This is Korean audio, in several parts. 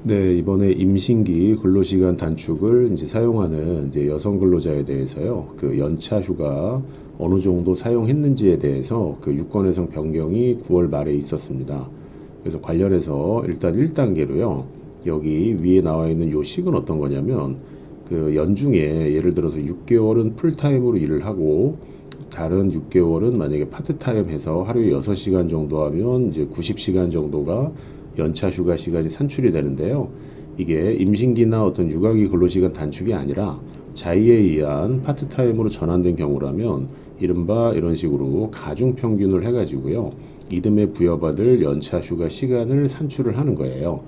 네, 이번에 임신기 근로시간 단축을 이제 사용하는 이제 여성 근로자에 대해서요, 그 연차 휴가 어느 정도 사용했는지에 대해서 그 유권해석 변경이 9월 말에 있었습니다. 그래서 관련해서 일단 1단계로요, 여기 위에 나와 있는 요 식은 어떤 거냐면, 그 연중에 예를 들어서 6개월은 풀타임으로 일을 하고, 다른 6개월은 만약에 파트타임 해서 하루에 6시간 정도 하면 이제 90시간 정도가 연차 휴가 시간이 산출이 되는데요. 이게 임신기나 어떤 육아기 근로시간 단축이 아니라 자의에 의한 파트타임으로 전환된 경우라면 이른바 이런 식으로 가중평균을 해가지고요. 이듬해 부여받을 연차 휴가 시간을 산출을 하는 거예요.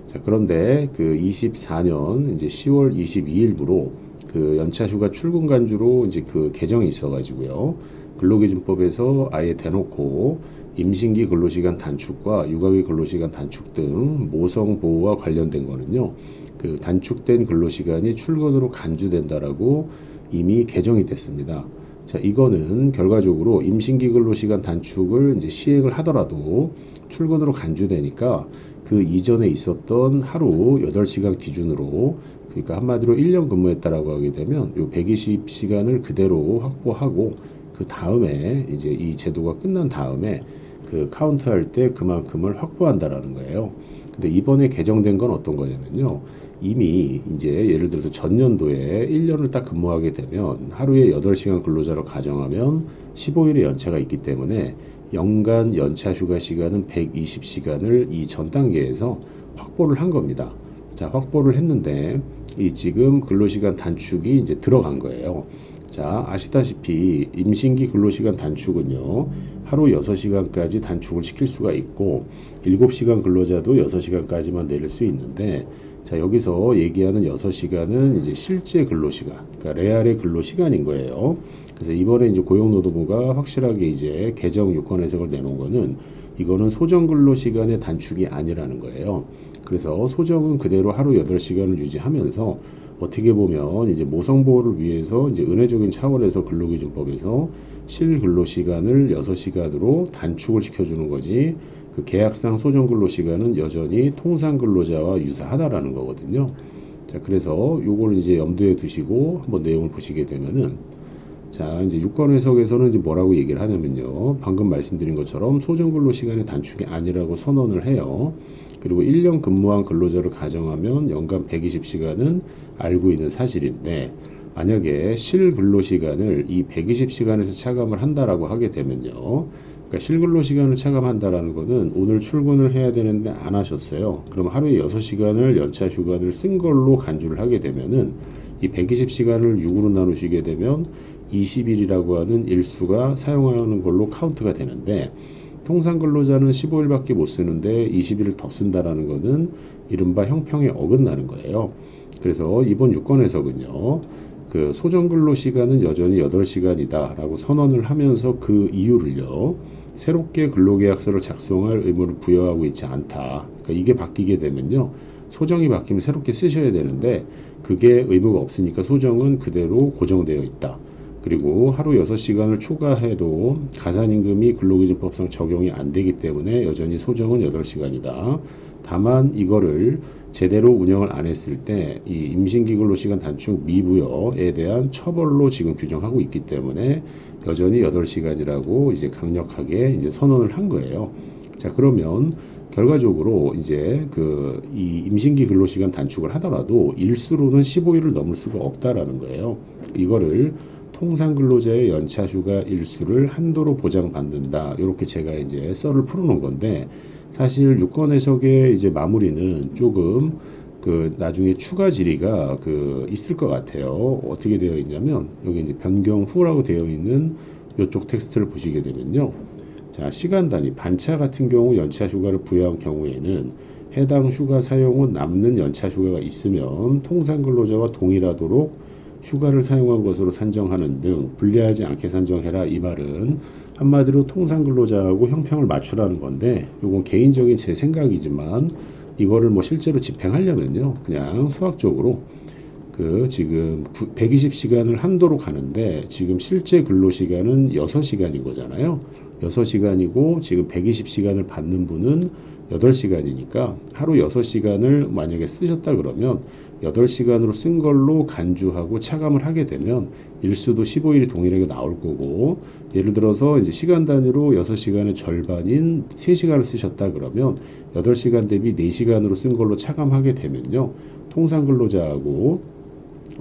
자, 그런데 그 24년 이제 10월 22일부로 그 연차 휴가 출근 간주로 이제 그 개정이 있어가지고요. 근로기준법에서 아예 대놓고 임신기 근로시간 단축과 육아기 근로시간 단축 등 모성 보호와 관련된 거는요. 그 단축된 근로시간이 출근으로 간주된다라고 이미 개정이 됐습니다. 자, 이거는 결과적으로 임신기 근로시간 단축을 이제 시행을 하더라도 출근으로 간주되니까 그 이전에 있었던 하루 8시간 기준으로, 그러니까 한마디로 1년 근무했다라고 하게 되면 요 120시간을 그대로 확보하고 그 다음에 이제 이 제도가 끝난 다음에 그 카운트할 때 그만큼을 확보한다라는 거예요. 근데 이번에 개정된 건 어떤 거냐면요. 이미 이제 예를 들어서 전년도에 1년을 딱 근무하게 되면 하루에 8시간 근로자로 가정하면 15일의 연차가 있기 때문에 연간 연차 휴가 시간은 120시간을 이 전 단계에서 확보를 한 겁니다. 자, 확보를 했는데 이 지금 근로시간 단축이 이제 들어간 거예요. 자, 아시다시피 임신기 근로시간 단축은요, 하루 6시간까지 단축을 시킬 수가 있고, 7시간 근로자도 6시간까지만 내릴 수 있는데, 자, 여기서 얘기하는 6시간은 이제 실제 근로시간, 그러니까 레알의 근로시간인 거예요. 그래서 이번에 이제 고용노동부가 확실하게 이제 개정 유권 해석을 내놓은 거는, 이거는 소정 근로시간의 단축이 아니라는 거예요. 그래서 소정은 그대로 하루 8시간을 유지하면서 어떻게 보면 이제 모성보호를 위해서 이제 은혜적인 차원에서 근로기준법에서 실근로시간을 6시간으로 단축을 시켜주는 거지, 그 계약상 소정근로시간은 여전히 통상근로자와 유사하다라는 거거든요. 자, 그래서 요걸 이제 염두에 두시고 한번 내용을 보시게 되면은, 자, 이제 유권 해석에서는 이제 뭐라고 얘기를 하냐면요. 방금 말씀드린 것처럼 소정근로 시간의 단축이 아니라고 선언을 해요. 그리고 1년 근무한 근로자를 가정하면 연간 120시간은 알고 있는 사실인데, 만약에 실근로시간을 이 120시간에서 차감을 한다라고 하게 되면요. 그러니까 실근로시간을 차감한다라는 거는 오늘 출근을 해야 되는데 안 하셨어요. 그럼 하루에 6시간을 연차 휴가를 쓴 걸로 간주를 하게 되면은 이 120시간을 6으로 나누시게 되면 20일이라고 하는 일수가 사용하는 걸로 카운트가 되는데, 통상 근로자는 15일밖에 못 쓰는데 20일을 더 쓴다라는 것은 이른바 형평에 어긋나는 거예요. 그래서 이번 유권 해석은요, 그 소정 근로 시간은 여전히 8시간이다 라고 선언을 하면서 그 이유를요, 새롭게 근로계약서를 작성할 의무를 부여하고 있지 않다. 그러니까 이게 바뀌게 되면요, 소정이 바뀌면 새롭게 쓰셔야 되는데 그게 의무가 없으니까 소정은 그대로 고정되어 있다. 그리고 하루 6시간을 초과해도 가산임금이 근로기준법상 적용이 안 되기 때문에 여전히 소정은 8시간이다. 다만 이거를 제대로 운영을 안 했을 때 이 임신기 근로시간 단축 미부여에 대한 처벌로 지금 규정하고 있기 때문에 여전히 8시간이라고 이제 강력하게 이제 선언을 한 거예요. 자, 그러면 결과적으로 이제 그 이 임신기 근로시간 단축을 하더라도 일수로는 15일을 넘을 수가 없다라는 거예요. 이거를 통상 근로자의 연차 휴가 일수를 한도로 보장받는다. 이렇게 제가 이제 썰을 풀어놓은 건데, 사실 유권 해석의 이제 마무리는 조금 그 나중에 추가 질의가 그 있을 것 같아요. 어떻게 되어 있냐면 여기 이제 변경 후라고 되어 있는 이쪽 텍스트를 보시게 되면요. 자, 시간 단위 반차 같은 경우 연차 휴가를 부여한 경우에는 해당 휴가 사용 후 남는 연차 휴가가 있으면 통상 근로자와 동일하도록 휴가를 사용한 것으로 산정하는 등 불리하지 않게 산정해라. 이 말은 한마디로 통상 근로자하고 형평을 맞추라는 건데, 이건 개인적인 제 생각이지만 이거를 뭐 실제로 집행하려면요, 그냥 수학적으로 그 지금 120시간을 한도로 가는데 지금 실제 근로시간은 6시간인 거잖아요. 6시간이고 지금 120시간을 받는 분은 8시간이니까 하루 6시간을 만약에 쓰셨다 그러면 8시간으로 쓴 걸로 간주하고 차감을 하게 되면 일수도 15일이 동일하게 나올 거고, 예를 들어서 이제 시간 단위로 6시간의 절반인 3시간을 쓰셨다 그러면 8시간 대비 4시간으로 쓴 걸로 차감하게 되면요, 통상 근로자하고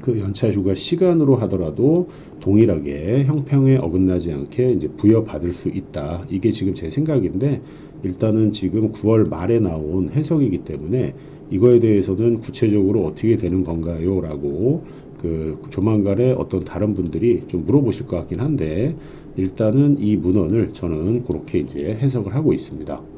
그 연차 휴가 시간으로 하더라도 동일하게 형평에 어긋나지 않게 이제 부여받을 수 있다. 이게 지금 제 생각인데, 일단은 지금 9월 말에 나온 해석이기 때문에 이거에 대해서는 구체적으로 어떻게 되는 건가요? 라고 그 조만간에 어떤 다른 분들이 좀 물어보실 것 같긴 한데, 일단은 이 문헌을 저는 그렇게 이제 해석을 하고 있습니다.